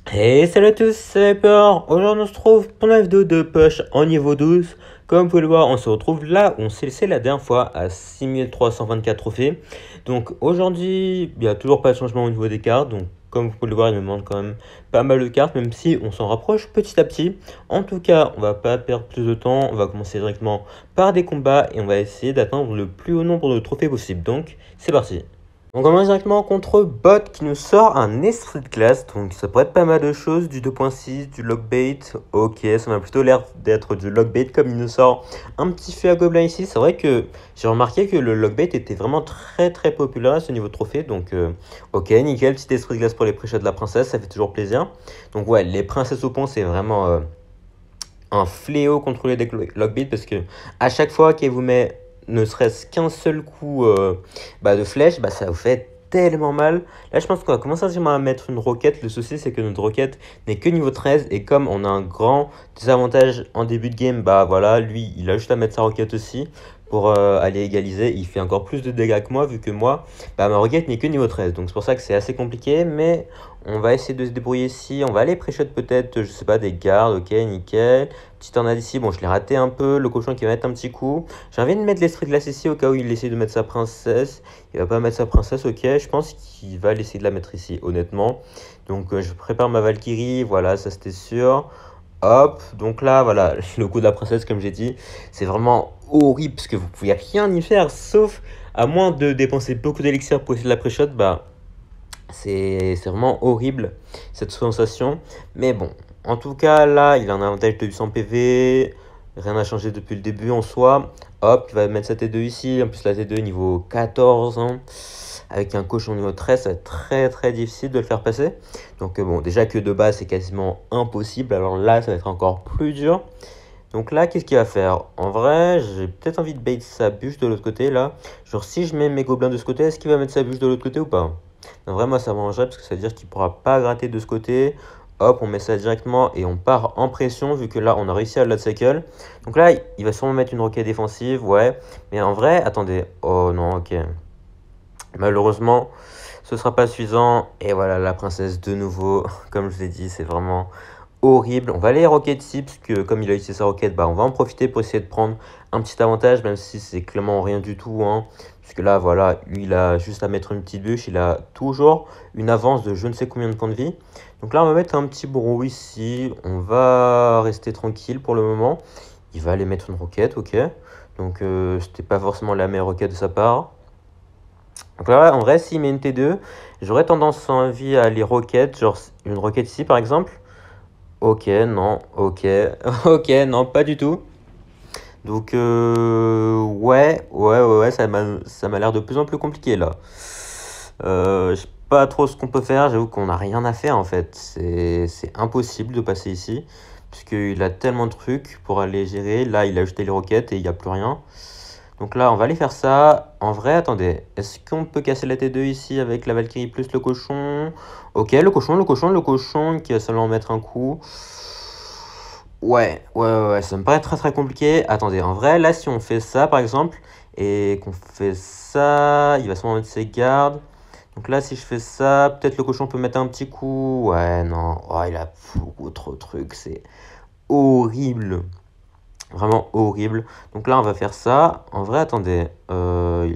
Hey, salut à tous, c'est Peur. Aujourd'hui, on se trouve pour la vidéo de push en niveau 12. Comme vous pouvez le voir, on se retrouve là où on s'est laissé la dernière fois à 6324 trophées. Donc aujourd'hui, il n'y a toujours pas de changement au niveau des cartes. Donc comme vous pouvez le voir, il me manque quand même pas mal de cartes, même si on s'en rapproche petit à petit. En tout cas, on va pas perdre plus de temps. On va commencer directement par des combats et on va essayer d'atteindre le plus haut nombre de trophées possible. Donc c'est parti. On commence directement contre Bot qui nous sort un esprit de glace, donc ça pourrait être pas mal de choses, du 2.6, du lockbait, ok, ça m'a plutôt l'air d'être du lockbait comme il nous sort un petit feu à gobelin ici. C'est vrai que j'ai remarqué que le lockbait était vraiment très populaire à ce niveau de trophée, donc ok, nickel, petit esprit de glace pour les pré-shots de la princesse, ça fait toujours plaisir. Donc ouais, les princesses au pont c'est vraiment un fléau contre les decks lockbait parce que à chaque fois qu'elle vous met ne serait-ce qu'un seul coup de flèche, ça vous fait tellement mal. Là, je pense qu'on va commencer à mettre une roquette. Le souci, c'est que notre roquette n'est que niveau 13. Et comme on a un grand désavantage en début de game, voilà, lui, il a juste à mettre sa roquette aussi pour aller égaliser. Il fait encore plus de dégâts que moi, vu que moi, ma roquette n'est que niveau 13. Donc, c'est pour ça que c'est assez compliqué. Mais on va essayer de se débrouiller ici. On va aller pré-shot peut-être, je sais pas, des gardes. Ok, nickel. Petite tornade ici. Bon, je l'ai raté un peu. Le cochon qui va mettre un petit coup. J'ai envie de mettre l'esprit de glace ici au cas où il essaie de mettre sa princesse. Il va pas mettre sa princesse, ok. Je pense qu'il va essayer de la mettre ici, honnêtement. Donc, je prépare ma Valkyrie. Voilà, ça c'était sûr. Hop, donc là, voilà, le coup de la princesse, comme j'ai dit, c'est vraiment horrible parce que vous pouvez rien y faire sauf à moins de dépenser beaucoup d'élixir pour essayer de la pré-shot, c'est vraiment horrible cette sensation. Mais bon, en tout cas, là, il a un avantage de 800 PV. Rien n'a changé depuis le début en soi. Hop, il va mettre sa T2 ici. En plus, la T2 niveau 14. Avec un cochon niveau 13, ça va être très difficile de le faire passer. Donc bon, déjà que de base, c'est quasiment impossible. Alors là, ça va être encore plus dur. Donc là, qu'est-ce qu'il va faire? En vrai, j'ai peut-être envie de bait sa bûche de l'autre côté, là. Genre, si je mets mes gobelins de ce côté, est-ce qu'il va mettre sa bûche de l'autre côté ou pas? Non, vraiment, ça m'arrangerait parce que ça veut dire qu'il ne pourra pas gratter de ce côté. Hop, on met ça directement et on part en pression vu que là, on a réussi à le cycle. Donc là, il va sûrement mettre une roquette défensive, ouais. Mais en vrai, attendez. Oh non, ok. Malheureusement, ce sera pas suffisant. Et voilà, la princesse de nouveau. Comme je vous ai dit, c'est vraiment horrible. On va aller rocket ici, parce que comme il a utilisé sa roquette, on va en profiter pour essayer de prendre un petit avantage, même si c'est clairement rien du tout. Parce que là, voilà, lui, il a juste à mettre une petite bûche. Il a toujours une avance de je ne sais combien de points de vie. Donc là, on va mettre un petit bourreau ici. On va rester tranquille pour le moment. Il va aller mettre une roquette, ok. Donc, c'était pas forcément la meilleure roquette de sa part. Donc là, en vrai, s'il met une T2, j'aurais tendance envie à aller roquette, genre une roquette ici par exemple. Ok, non, ok, ok, non, pas du tout. Donc, ouais, ça m'a l'air de plus en plus compliqué là. Je sais pas trop ce qu'on peut faire, j'avoue qu'on n'a rien à faire en fait. C'est impossible de passer ici, puisqu'il a tellement de trucs pour aller gérer. Là, il a ajouté les roquettes et il n'y a plus rien. Donc là, on va aller faire ça. En vrai, attendez, est-ce qu'on peut casser la T2 ici avec la Valkyrie plus le cochon? Ok, le cochon qui va seulement mettre un coup. Ouais, ça me paraît très compliqué. Attendez, en vrai, là, si on fait ça, par exemple, et qu'on fait ça, il va sûrement mettre ses gardes. Donc là, si je fais ça, peut-être le cochon peut mettre un petit coup. Ouais, non, oh, il a beaucoup trop de trucs, c'est horrible. Vraiment horrible. Donc là, on va faire ça. En vrai, attendez. En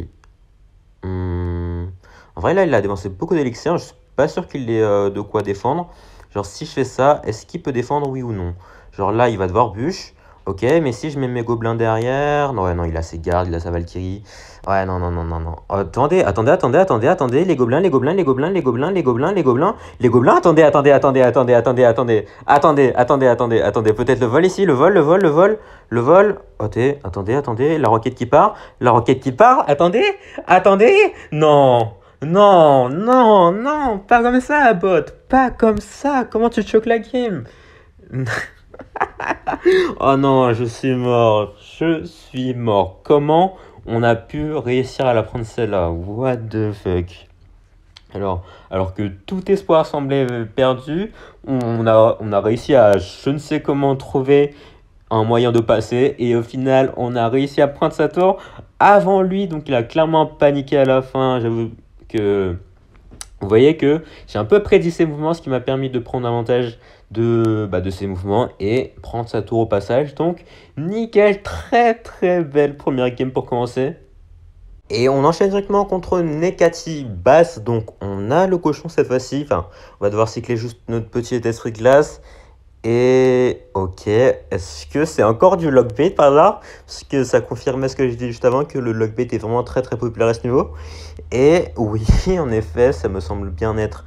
vrai, là, il a dépensé beaucoup d'élixir. Je suis pas sûr qu'il ait de quoi défendre. Genre, si je fais ça, est-ce qu'il peut défendre, oui ou non? Genre là, il va devoir bûche. Ok, mais si je mets mes gobelins derrière... Non, ouais, non, il a ses gardes, il a sa Valkyrie. Ouais, non. Attendez. Les gobelins, Les gobelins, attendez. Peut-être le vol ici, le vol. Attendez. La roquette qui part. Attendez. Non. Pas comme ça, bot. Pas comme ça. Comment tu choques la game? Oh non, je suis mort. Comment on a pu réussir à la prendre celle-là? What the fuck? Alors que tout espoir semblait perdu, on a réussi à je ne sais comment trouver un moyen de passer. Et au final, on a réussi à prendre sa tour avant lui. Donc il a clairement paniqué à la fin. J'avoue que Vous voyez que j'ai un peu prédit ces mouvements, ce qui m'a permis de prendre avantage de ces mouvements et prendre sa tour au passage. Donc, nickel, très très belle première game pour commencer. Et on enchaîne directement contre Nekati basse. Donc, on a le cochon cette fois-ci. Enfin, on va devoir cycler juste notre petit esprit de glace. Et ok, est-ce que c'est encore du lockbait par hasard? Parce que ça confirmait ce que j'ai dit juste avant, que le lockbait est vraiment très très populaire à ce niveau. Et oui, en effet, ça me semble bien être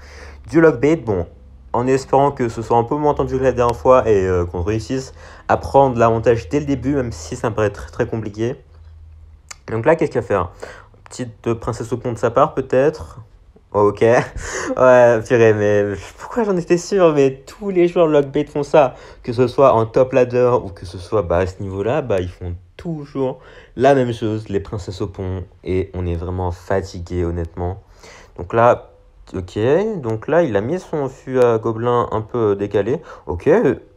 du lockbait. Bon, en espérant que ce soit un peu moins tendu que la dernière fois et qu'on réussisse à prendre l'avantage dès le début, même si ça me paraît très très compliqué. Donc là, qu'est-ce qu'il va faire? Petite princesse au pont de sa part, peut-être? Ok. Ouais, purée, mais pourquoi j'en étais sûr? Mais tous les joueurs Lockbait font ça. Que ce soit en top ladder ou que ce soit à ce niveau-là, ils font toujours la même chose, les princesses au pont. Et on est vraiment fatigué, honnêtement. Donc là, ok. Donc là, il a mis son fût à gobelin un peu décalé. Ok,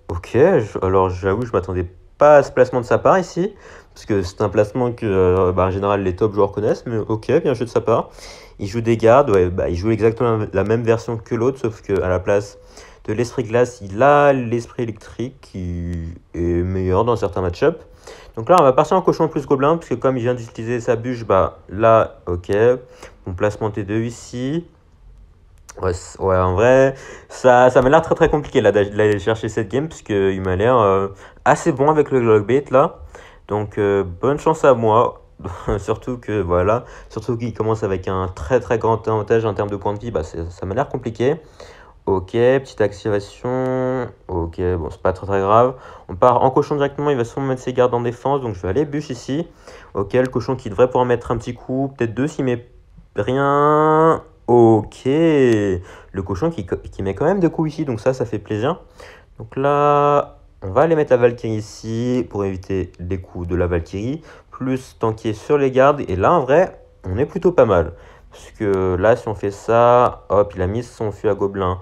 ok. Alors j'avoue, je m'attendais pas à ce placement de sa part ici. Parce que c'est un placement que, en général, les top joueurs connaissent. Mais ok, bien joué de sa part. Il joue des gardes, ouais, il joue exactement la même version que l'autre, sauf qu'à la place de l'esprit glace, il a l'esprit électrique qui est meilleur dans certains match-up. Donc là, on va partir en cochon plus gobelin, parce que comme il vient d'utiliser sa bûche, là, ok. Bon placement T2 ici. Ouais, ouais, en vrai, ça m'a l'air très très compliqué là d'aller chercher cette game, parce qu'il m'a l'air assez bon avec le lockbait là. Donc bonne chance à moi. Surtout que voilà, surtout qu'il commence avec un très très grand avantage en termes de points de vie, ça m'a l'air compliqué. Ok, petite activation. Ok, bon, c'est pas très très grave. On part en cochon directement, il va sûrement mettre ses gardes en défense, donc je vais aller bûche ici. Ok, le cochon qui devrait pouvoir mettre un petit coup, peut-être deux s'il met rien. Ok, le cochon qui met quand même deux coups ici, donc ça fait plaisir. Donc là, on va aller mettre la Valkyrie ici pour éviter les coups de la Valkyrie. Plus tanker sur les gardes. Et là, en vrai, on est plutôt pas mal. Parce que là, si on fait ça, hop, il a mis son fût à gobelin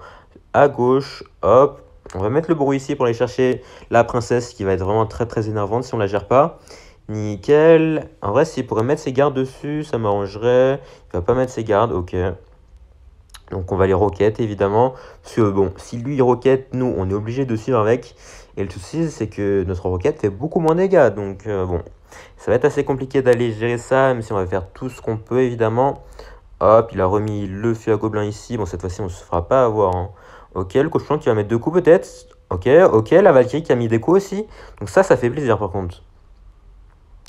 à gauche. Hop, on va mettre le bruit ici pour aller chercher la princesse qui va être vraiment très très énervante si on la gère pas. Nickel. En vrai, s'il pourrait mettre ses gardes dessus, ça m'arrangerait. Il va pas mettre ses gardes, ok. Donc on va les roquettes évidemment. Parce que bon, si lui il roquette, nous on est obligé de suivre avec. Et le souci c'est que notre roquette fait beaucoup moins de dégâts. Donc bon, ça va être assez compliqué d'aller gérer ça, même si on va faire tout ce qu'on peut évidemment. Hop, il a remis le fût à gobelin ici. Bon, cette fois-ci on se fera pas avoir, hein. Ok, le cochon qui va mettre deux coups peut-être. Ok, ok, la Valkyrie qui a mis des coups aussi. Donc ça fait plaisir par contre.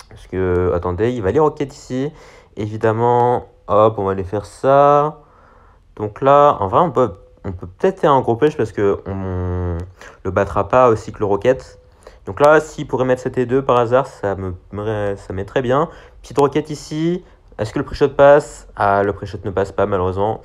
Parce que, attendez, il va les roquettes ici. Évidemment, hop, on va aller faire ça. Donc là, en vrai, on peut peut-être faire un gros push parce que on le battra pas aussi que le Rocket. Donc là, s'il pourrait mettre 7 et 2 par hasard, ça m'est très bien. Petite roquette ici. Est-ce que le pré-shot passe? Ah, le pré-shot ne passe pas malheureusement.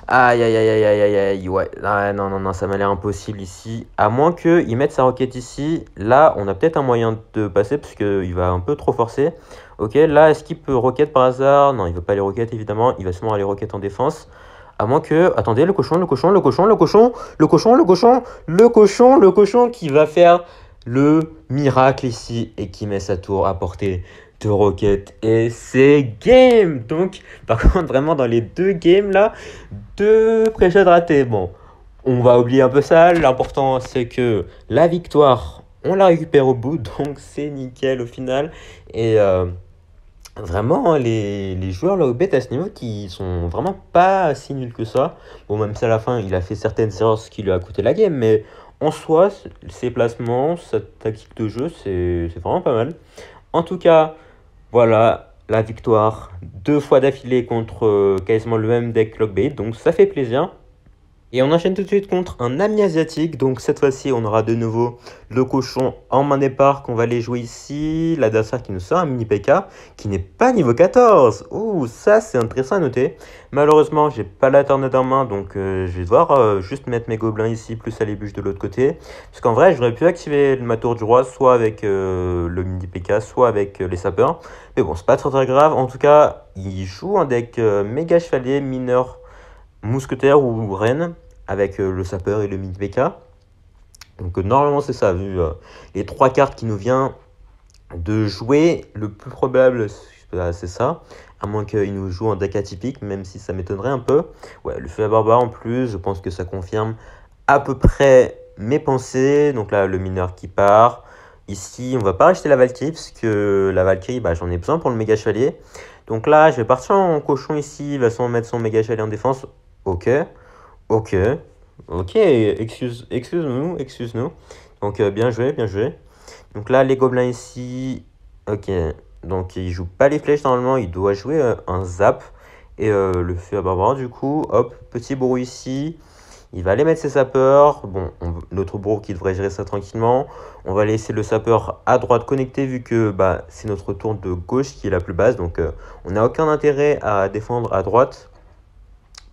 Aïe, aïe, aïe, aïe, aïe, aïe, aïe, ouais. Ah, non, non, non, ça m'a l'air impossible ici. À moins qu'il mette sa roquette ici. Là, on a peut-être un moyen de passer parce qu'il va un peu trop forcer. Ok, là, est-ce qu'il peut roquette par hasard? Non, il ne veut pas les roquettes évidemment. Il va sûrement aller roquette en défense. À moins que... Attendez, le cochon, le cochon, le cochon, le cochon, le cochon, le cochon, le cochon, le cochon qui va faire le miracle ici et qui met sa tour à portée de roquette. Et c'est game! Donc, par contre, vraiment, dans les deux games là, deux pré-shots ratés. Bon, on va oublier un peu ça. L'important, c'est que la victoire, on la récupère au bout. Donc, c'est nickel au final. Et vraiment, les joueurs Lockbait à ce niveau qui sont vraiment pas si nuls que ça. Bon, même si à la fin, il a fait certaines erreurs, ce qui lui a coûté la game. Mais en soi, ses placements, sa tactique de jeu, c'est vraiment pas mal. En tout cas, voilà la victoire deux fois d'affilée contre quasiment le même deck Lockbait, donc ça fait plaisir. Et on enchaîne tout de suite contre un ami asiatique, donc cette fois-ci on aura de nouveau le cochon en main départ qu'on va aller jouer ici. L'adversaire qui nous sort un mini PK qui n'est pas niveau 14. Ouh, ça c'est intéressant à noter. Malheureusement j'ai pas la tornade en main, donc je vais devoir juste mettre mes gobelins ici, plus aller bûche de l'autre côté. Parce qu'en vrai j'aurais pu activer ma tour du roi, soit avec le mini PK, soit avec les sapeurs. Mais bon, c'est pas très très grave. En tout cas, il joue un deck méga chevalier, mineur, mousquetaire ou reine avec le sapeur et le mini PK. Donc normalement c'est ça, vu les trois cartes qui nous vient de jouer, le plus probable c'est ça. à moins qu'il nous joue un deck atypique, même si ça m'étonnerait un peu. Ouais, le feu à barbare en plus, je pense que ça confirme à peu près mes pensées. Donc là, le mineur qui part. Ici, on va pas acheter la Valkyrie, parce que la Valkyrie, bah, j'en ai besoin pour le méga chevalier. Donc là, je vais partir en cochon ici, il va sans mettre son méga chevalier en défense. Ok, ok, ok, excuse-nous, excuse-nous. Donc bien joué, bien joué. Donc là, les gobelins ici, ok. Donc il joue pas les flèches normalement, il doit jouer un zap. Et le feu à barbare du coup, hop, petit bourreau ici. Il va aller mettre ses sapeurs. Bon, notre bourreau qui devrait gérer ça tranquillement. On va laisser le sapeur à droite connecté vu que bah, c'est notre tour de gauche qui est la plus basse. Donc on n'a aucun intérêt à défendre à droite.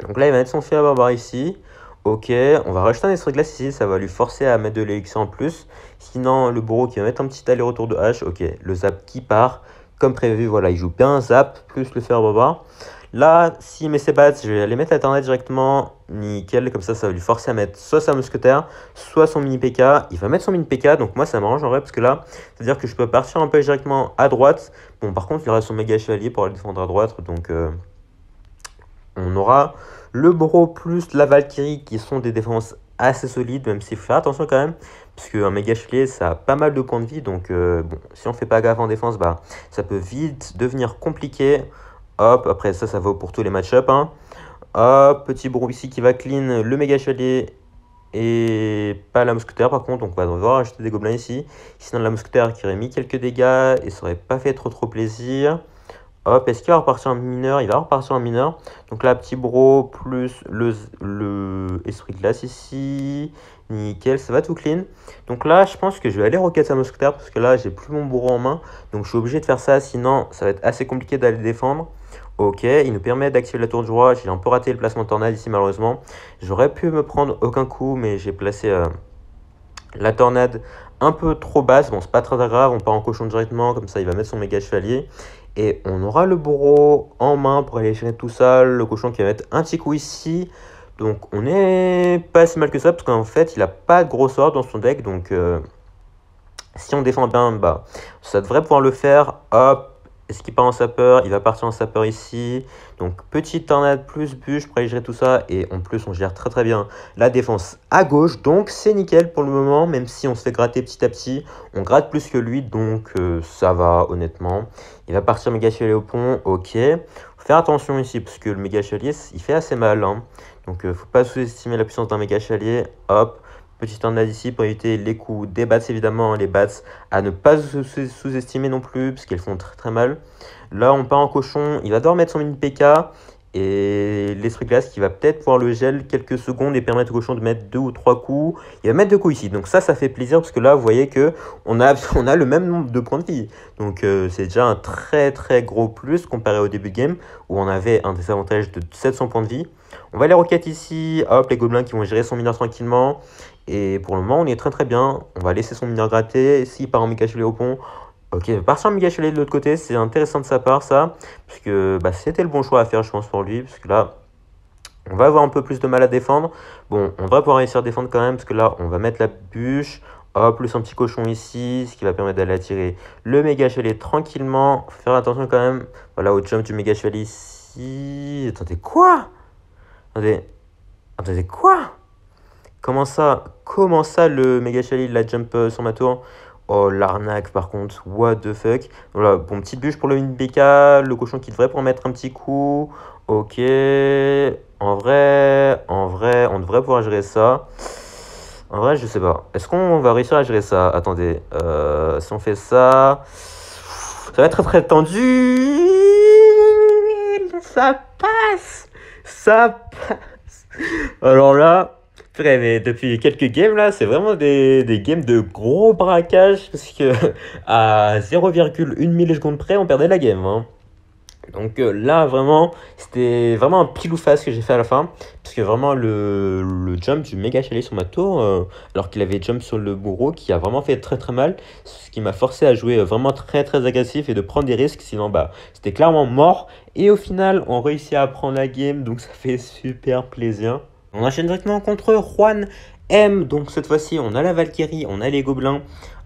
Donc là, il va mettre son feu à barbare ici. Ok, on va rajouter un esprit de glace ici, ça va lui forcer à mettre de l'élixir en plus. Sinon, le bourreau qui va mettre un petit aller-retour de hache. Ok, le zap qui part. Comme prévu, voilà, il joue bien un zap, plus le fer barbare. Là, s'il met ses bats, je vais aller mettre la tornade directement. Nickel, comme ça va lui forcer à mettre soit sa mousquetaire, soit son mini PK. Il va mettre son mini PK, donc moi ça m'arrange en vrai, parce que là, c'est-à-dire que je peux partir un peu directement à droite. Bon, par contre, il reste son méga chevalier pour aller défendre à droite, donc on aura le Bro plus la Valkyrie qui sont des défenses assez solides, même s'il faut faire attention quand même, parce qu'un méga chevalier ça a pas mal de points de vie, donc bon, si on fait pas gaffe en défense, bah ça peut vite devenir compliqué. Hop, après ça vaut pour tous les match-up. Hein. Hop, petit Bro ici qui va clean le méga chevalier et pas la mousquetaire par contre, donc on va devoir acheter des gobelins ici. Sinon la mousquetaire qui aurait mis quelques dégâts et ça aurait pas fait trop plaisir. Hop, est-ce qu'il va repartir en mineur? Il va repartir en mineur. Donc là, petit bro plus le esprit de glace ici. Nickel, ça va tout clean. Donc là, je pense que je vais aller roquette sa mousquetaire parce que là, j'ai plus mon bourreau en main. Donc je suis obligé de faire ça, sinon ça va être assez compliqué d'aller défendre. Ok, il nous permet d'activer la tour du roi. J'ai un peu raté le placement de tornade ici malheureusement. J'aurais pu me prendre aucun coup, mais j'ai placé la tornade un peu trop basse. Bon, c'est pas très grave, on part en cochon directement, comme ça il va mettre son méga chevalier. Et on aura le bourreau en main pour aller gérer tout ça. Le cochon qui va mettre un petit coup ici. Donc on est pas si mal que ça, parce qu'en fait il a pas de gros sort dans son deck. Donc si on défend bien, bah, ça devrait pouvoir le faire. Hop, est-ce qu'il part en sapeur? Il va partir en sapeur ici. Donc petite tornade plus bûche pour aller gérer tout ça. Et en plus on gère très bien la défense à gauche. Donc c'est nickel pour le moment, même si on se fait gratter petit à petit. On gratte plus que lui, donc ça va honnêtement. Il va partir méga chevalier au pont, ok. Faut faire attention ici, parce que le méga chevalier, il fait assez mal. Hein. Donc faut pas sous-estimer la puissance d'un méga chevalier. Hop. Petite tornade ici pour éviter les coups des bats évidemment, les bats à ne pas sous-estimer non plus parce qu'elles font très mal. Là on part en cochon, il va devoir mettre son mini PK et l'esprit glace qui va peut-être pouvoir le gel quelques secondes et permettre au cochon de mettre 2 ou 3 coups. Il va mettre 2 coups ici, donc ça fait plaisir parce que là vous voyez que on a le même nombre de points de vie. Donc c'est déjà un très gros plus comparé au début de game où on avait un désavantage de 700 points de vie. On va les roquettes ici, hop les gobelins qui vont gérer son mineur tranquillement. Et pour le moment, on est très bien. On va laisser son mineur gratter. S'il part en méga chevalier au pont, ok, il va partir en méga chevalier de l'autre côté. C'est intéressant de sa part, ça. Puisque bah, c'était le bon choix à faire, je pense, pour lui. Parce que là, on va avoir un peu plus de mal à défendre. Bon, on devrait pouvoir réussir à défendre quand même. Parce que là, on va mettre la bûche. Hop, plus un petit cochon ici. Ce qui va permettre d'aller attirer le méga chevalier tranquillement. Faut faire attention quand même. Voilà, au jump du méga chevalier ici. Attendez, quoi? Attendez, quoi? Comment ça le méga chevalier il la jump sur ma tour? Oh l'arnaque par contre, what the fuck. Voilà, bon petite bûche pour le mini BK, le cochon qui devrait pouvoir mettre un petit coup. Ok, en vrai, on devrait pouvoir gérer ça. En vrai, je sais pas. Est-ce qu'on va réussir à gérer ça? Attendez, si on fait ça, ça va être très tendu. Ça passe, ça passe. Alors là. Mais depuis quelques games là, c'est vraiment des games de gros braquage parce que à 0,1 milliseconde près, on perdait la game. Hein. Donc là, vraiment, c'était vraiment un pile ou face que j'ai fait à la fin. Parce que vraiment, le jump du méga chalier sur ma tour, alors qu'il avait jump sur le bourreau, qui a vraiment fait très mal. Ce qui m'a forcé à jouer vraiment très agressif et de prendre des risques. Sinon, bah, c'était clairement mort. Et au final, on réussit à prendre la game. Donc ça fait super plaisir. On enchaîne directement contre Juan M. Donc cette fois-ci, on a la Valkyrie, on a les gobelins.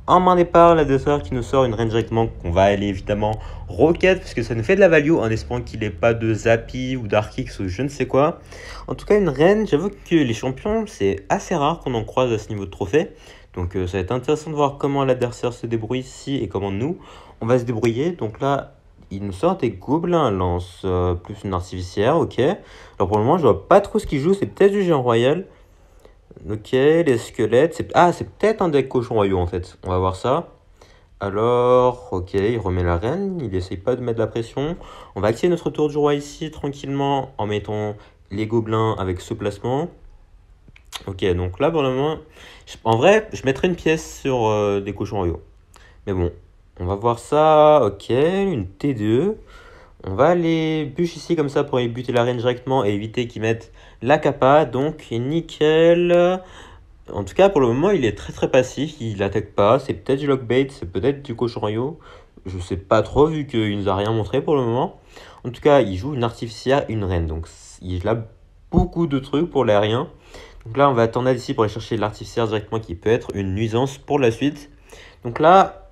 en main départ, l'adversaire qui nous sort une reine directement, qu'on va aller évidemment rocket, parce que ça nous fait de la value, en espérant qu'il n'ait pas de Zappy ou Dark X ou je ne sais quoi. En tout cas, une reine, j'avoue que les champions, c'est assez rare qu'on en croise à ce niveau de trophée. Donc ça va être intéressant de voir comment l'adversaire se débrouille ici et comment nous, on va se débrouiller. Donc là, il nous sort des gobelins lance plus une artificière, ok. Alors pour le moment, je vois pas trop ce qu'il joue, c'est peut-être du géant royal. Ok, les squelettes, c'est peut-être un deck cochon royaux en fait, on va voir ça. Alors, ok, il remet la reine, il essaye pas de mettre la pression. On va activer notre tour du roi ici tranquillement en mettant les gobelins avec ce placement. Ok, donc là pour le moment, en vrai, je mettrais une pièce sur des cochons royaux. Mais bon, on va voir ça. Ok, une T2. On va aller bûche ici comme ça pour buter la reine directement et éviter qu'ils mettent la capa. Donc nickel. En tout cas pour le moment il est très très passif. Il attaque pas. C'est peut-être du lockbait. C'est peut-être du cochon royaux. Je sais pas trop vu qu'il nous a rien montré pour le moment. En tout cas il joue une artificière, une reine. Donc il a beaucoup de trucs pour l'aérien. Donc là on va attendre ici pour aller chercher l'artificière directement qui peut être une nuisance pour la suite. Donc là...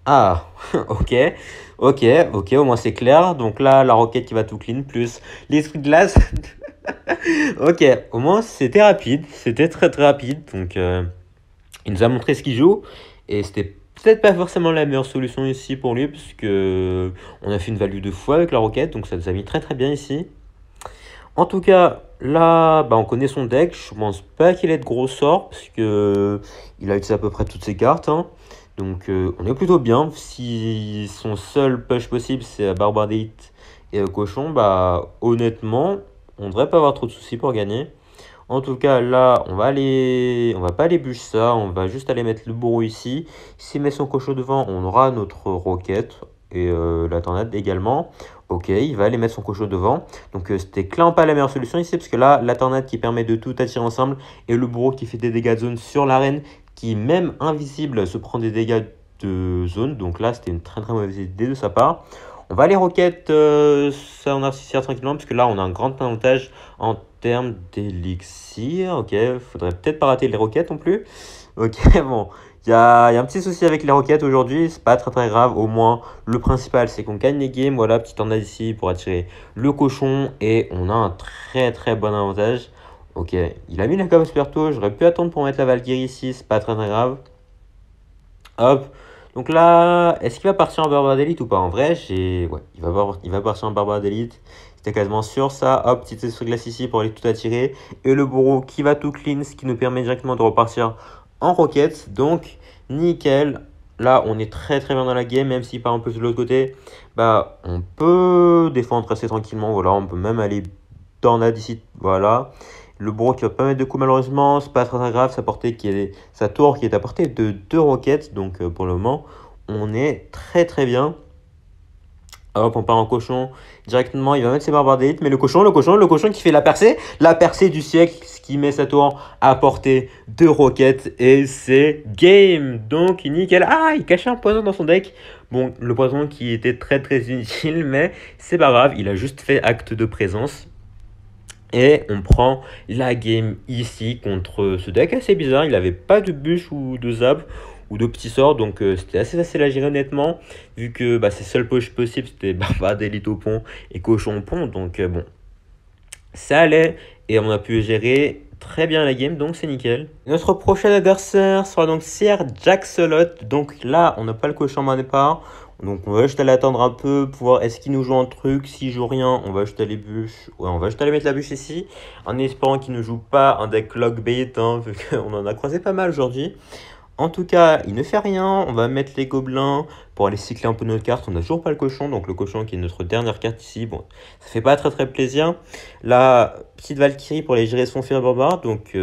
Ah, ok, ok, au moins c'est clair. Donc là, la roquette qui va tout clean, plus l'esprit de glace. Ok, au moins c'était rapide, c'était très très rapide. Donc il nous a montré ce qu'il joue. Et c'était peut-être pas forcément la meilleure solution ici pour lui, puisque on a fait une value de fou avec la roquette. Donc ça nous a mis très très bien ici. En tout cas, là, bah, on connaît son deck. Je pense pas qu'il ait de gros sorts, parce que il a utilisé à peu près toutes ses cartes, hein. Donc on est plutôt bien. Si son seul push possible c'est Barbardite et Cochon, bah honnêtement, on devrait pas avoir trop de soucis pour gagner. En tout cas là, on va pas aller bûcher ça, on va juste aller mettre le bourreau ici. S'il met son cochon devant, on aura notre roquette et la tornade également. Ok, il va aller mettre son cochon devant. Donc c'était clairement pas la meilleure solution ici, parce que là, la tornade qui permet de tout attirer ensemble et le bourreau qui fait des dégâts de zone sur l'arène, qui même invisible se prend des dégâts de zone. Donc là, c'était une très très mauvaise idée de sa part. On va aller roquette ça en artificière tranquillement, parce que là, on a un grand avantage en termes d'élixir. Ok, faudrait peut-être pas rater les roquettes non plus. Ok, bon, il y a un petit souci avec les roquettes aujourd'hui, c'est pas très très grave. Au moins, le principal, c'est qu'on gagne les games. Voilà, petite tornade ici pour attirer le cochon, et on a un très très bon avantage. Ok, il a mis la cave Sperto, j'aurais pu attendre pour mettre la Valkyrie ici, c'est pas très très grave. Hop, donc là, est-ce qu'il va partir en Barbare d'élite ou pas? En vrai, ouais, il va partir en Barbare d'élite, c'était quasiment sûr ça. Hop, petite esprit glace ici pour aller tout attirer. Et le bourreau qui va tout clean, ce qui nous permet directement de repartir en roquette. Donc, nickel. Là, on est très très bien dans la game, même s'il part un peu de l'autre côté. Bah, on peut défendre assez tranquillement, voilà, on peut même aller tornade ici, voilà. Le bourreau qui va pas mettre de coup malheureusement, c'est pas très, très grave, sa tour qui est à portée de 2 roquettes, donc pour le moment, on est très très bien. Hop, on part en cochon directement, il va mettre ses barbares d'élite, mais le cochon qui fait la percée du siècle, ce qui met sa tour à portée de roquettes, et c'est game. Donc nickel. Ah, il cachait un poison dans son deck. Bon, le poison qui était très très inutile, mais c'est pas grave, il a juste fait acte de présence. Et on prend la game ici contre ce deck assez bizarre. Il n'avait pas de bûche ou de zap ou de petits sorts. Donc c'était assez facile à gérer honnêtement. Vu que ses seules poches possibles c'était barbare d'élite au pont et cochon au pont. Donc bon, ça allait. Et on a pu gérer très bien la game. Donc c'est nickel. Notre prochain adversaire sera donc Sir Jaxolot. Donc là on n'a pas le cochon en main départ. Donc on va juste aller attendre un peu pour voir est-ce qu'il nous joue un truc. S'il joue rien, on va juste aller bûche. Ouais, on va juste aller mettre la bûche ici. En espérant qu'il ne joue pas un deck lockbait, hein, vu qu'on en a croisé pas mal aujourd'hui. En tout cas, il ne fait rien. On va mettre les gobelins pour aller cycler un peu notre carte. On n'a toujours pas le cochon. Donc le cochon qui est notre dernière carte ici. Bon, ça fait pas très très plaisir. La petite Valkyrie pour aller gérer son fer barbare. Donc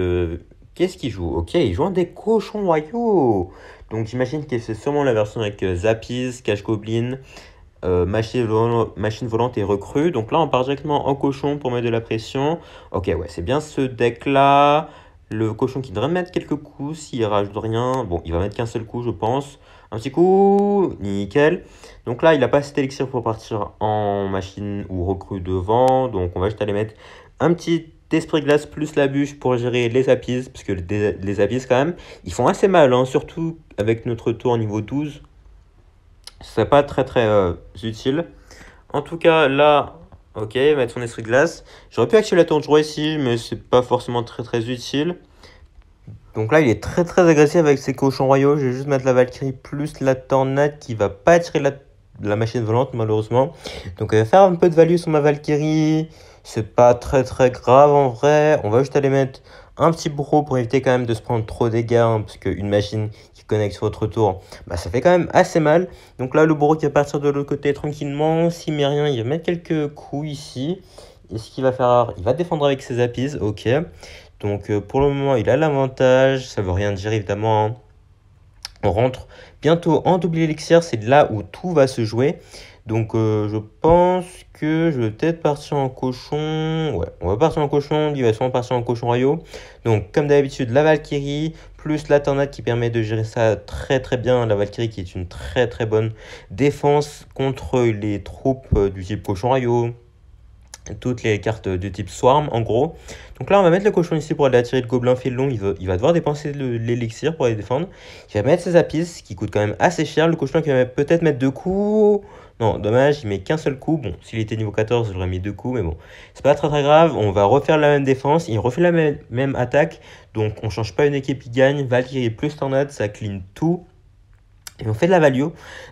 qu'est-ce qu'il joue? Ok, il joue un des cochons royaux. Donc j'imagine que c'est sûrement la version avec Zappies, Cache Goblin, machine volante et recrue. Donc là on part directement en cochon pour mettre de la pression. Ok, ouais, c'est bien ce deck là. Le cochon qui devrait mettre quelques coups s'il rajoute rien. Bon, il va mettre qu'un seul coup je pense. Un petit coup, nickel. Donc là il a pas cet élixir pour partir en machine ou recrue devant. Donc on va juste aller mettre un petit esprit glace plus la bûche pour gérer les apis, parce que les apis quand même, ils font assez mal, hein, surtout avec notre tour niveau 12. C'est pas très utile. En tout cas, là, ok, mettre son esprit glace. J'aurais pu activer la tour de joie ici, mais c'est pas forcément très utile. Donc là, il est très agressif avec ses cochons royaux. Je vais juste mettre la Valkyrie plus la tornade qui va pas attirer la machine volante, malheureusement. Donc elle va faire un peu de value sur ma Valkyrie. C'est pas très grave en vrai. On va juste aller mettre un petit bourreau pour éviter quand même de se prendre trop de dégâts, hein, parce qu'une machine qui connecte sur votre tour, bah, ça fait quand même assez mal. Donc là, le bourreau qui va partir de l'autre côté tranquillement. S'il met rien, il va mettre quelques coups ici. Et ce qu'il va faire, il va défendre avec ses apis, ok. Donc pour le moment, il a l'avantage. Ça veut rien dire évidemment, hein. On rentre bientôt en double élixir, c'est là où tout va se jouer. Donc je pense que je vais peut-être partir en cochon. Ouais, on va partir en cochon, il va sûrement partir en cochon royaux. Donc comme d'habitude, la Valkyrie plus la tornade qui permet de gérer ça très bien. La Valkyrie qui est une très bonne défense contre les troupes du type cochon royaux. Toutes les cartes du type Swarm en gros. Donc là on va mettre le cochon ici pour aller attirer le gobelin félon. Il va devoir dépenser l'élixir pour aller défendre. Il va mettre ses apis qui coûtent quand même assez cher. Le cochon qui va peut-être mettre 2 coups. Non, dommage, il met qu'un seul coup. Bon, s'il était niveau 14, j'aurais mis 2 coups, mais bon, c'est pas très grave. On va refaire la même défense. Il refait la même attaque. Donc on change pas une équipe qui gagne. Valkyrie plus tornade, ça clean tout. Et on fait de la value,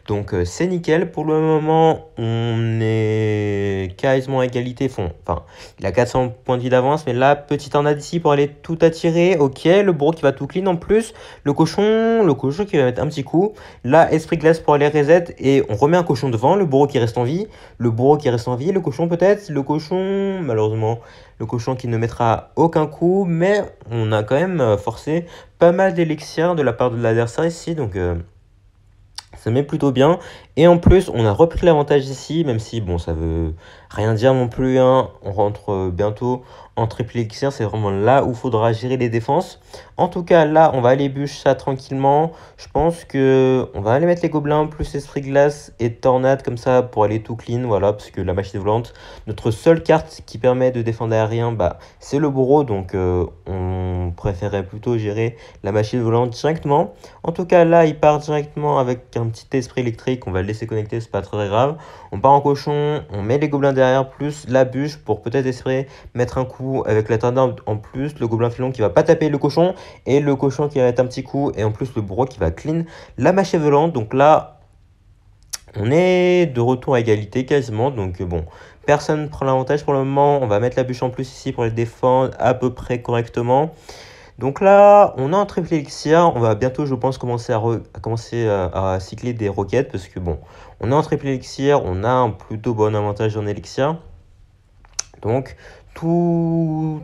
donc c'est nickel. Pour le moment, on est quasiment à égalité. Enfin, il a 400 points de vie d'avance, mais là, petite tornade ici pour aller tout attirer. Ok, le bourreau qui va tout clean en plus. Le cochon qui va mettre un petit coup. Là, esprit glace pour aller reset. Et on remet un cochon devant, le bourreau qui reste en vie. Le cochon peut-être. Le cochon, malheureusement, le cochon qui ne mettra aucun coup. Mais on a quand même forcé pas mal d'élixir de la part de l'adversaire ici, donc... ça met plutôt bien. Et en plus, on a repris l'avantage ici, même si, bon, ça veut rien dire non plus, hein. On rentre bientôt en triple élixir. C'est vraiment là où il faudra gérer les défenses. En tout cas, là, on va aller bûche ça tranquillement. Je pense que on va aller mettre les gobelins plus esprit glace et tornade comme ça pour aller tout clean. Voilà, parce que la machine volante, notre seule carte qui permet de défendre aérien, bah, c'est le bourreau. Donc, on préférait plutôt gérer la machine volante directement. En tout cas, là, il part directement avec un petit esprit électrique. On va le laisser connecter, c'est pas très grave. On part en cochon, on met les gobelins derrière, plus la bûche pour peut-être espérer mettre un coup avec la tornade en plus. Le gobelin filon qui va pas taper le cochon et le cochon qui va mettre un petit coup. Et en plus, le bourreau qui va clean la machine volante. Donc là, on est de retour à égalité quasiment. Donc bon, personne ne prend l'avantage pour le moment. On va mettre la bûche en plus ici pour les défendre à peu près correctement. Donc là, on a un triple élixir. On va bientôt, je pense, commencer à cycler des roquettes. Parce que bon, on est en triple élixir. On a un plutôt bon avantage en élixir. Donc, tous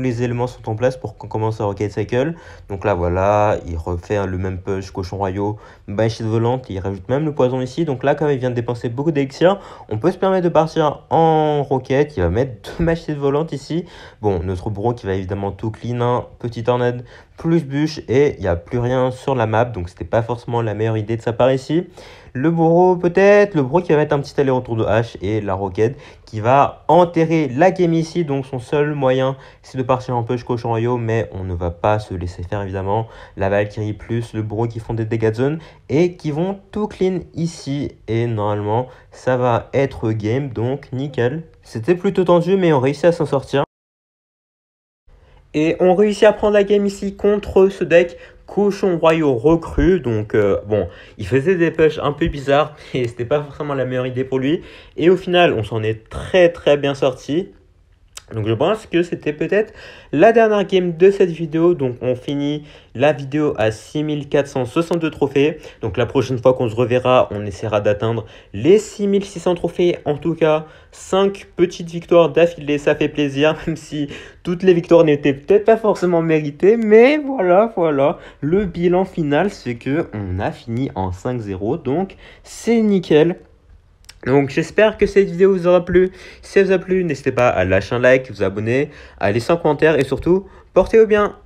les éléments sont en place pour qu'on commence à Rocket Cycle. Donc là, voilà, il refait le même push, cochon royaux, machine volante. Il rajoute même le poison ici. Donc là, comme il vient de dépenser beaucoup d'élixir, on peut se permettre de partir en roquette. Il va mettre 2 machines volantes ici. Bon, notre bourreau qui va évidemment tout clean, hein, petite tornade plus bûche. Et il n'y a plus rien sur la map. Donc c'était pas forcément la meilleure idée de sa part ici. Le bourreau peut-être, le bourreau qui va mettre un petit aller-retour de hache et la roquette qui va enterrer la game ici. Donc son seul moyen c'est de partir en push cochon royaux, mais on ne va pas se laisser faire évidemment. La Valkyrie plus le bourreau qui font des dégâts de zone et qui vont tout clean ici. Et normalement ça va être game, donc nickel. C'était plutôt tendu mais on réussit à s'en sortir. Et on réussit à prendre la game ici contre ce deck cochon royaux recru. Donc bon, il faisait des pushs un peu bizarres et c'était pas forcément la meilleure idée pour lui. Et au final, on s'en est très bien sorti. Donc je pense que c'était peut-être la dernière game de cette vidéo. Donc on finit la vidéo à 6462 trophées. Donc la prochaine fois qu'on se reverra, on essaiera d'atteindre les 6600 trophées. En tout cas, 5 petites victoires d'affilée, ça fait plaisir. Même si toutes les victoires n'étaient peut-être pas forcément méritées. Mais voilà. Le bilan final, c'est que on a fini en 5-0. Donc c'est nickel. Donc j'espère que cette vidéo vous aura plu. Si elle vous a plu, n'hésitez pas à lâcher un like, vous abonner, à laisser un commentaire et surtout, portez-vous bien.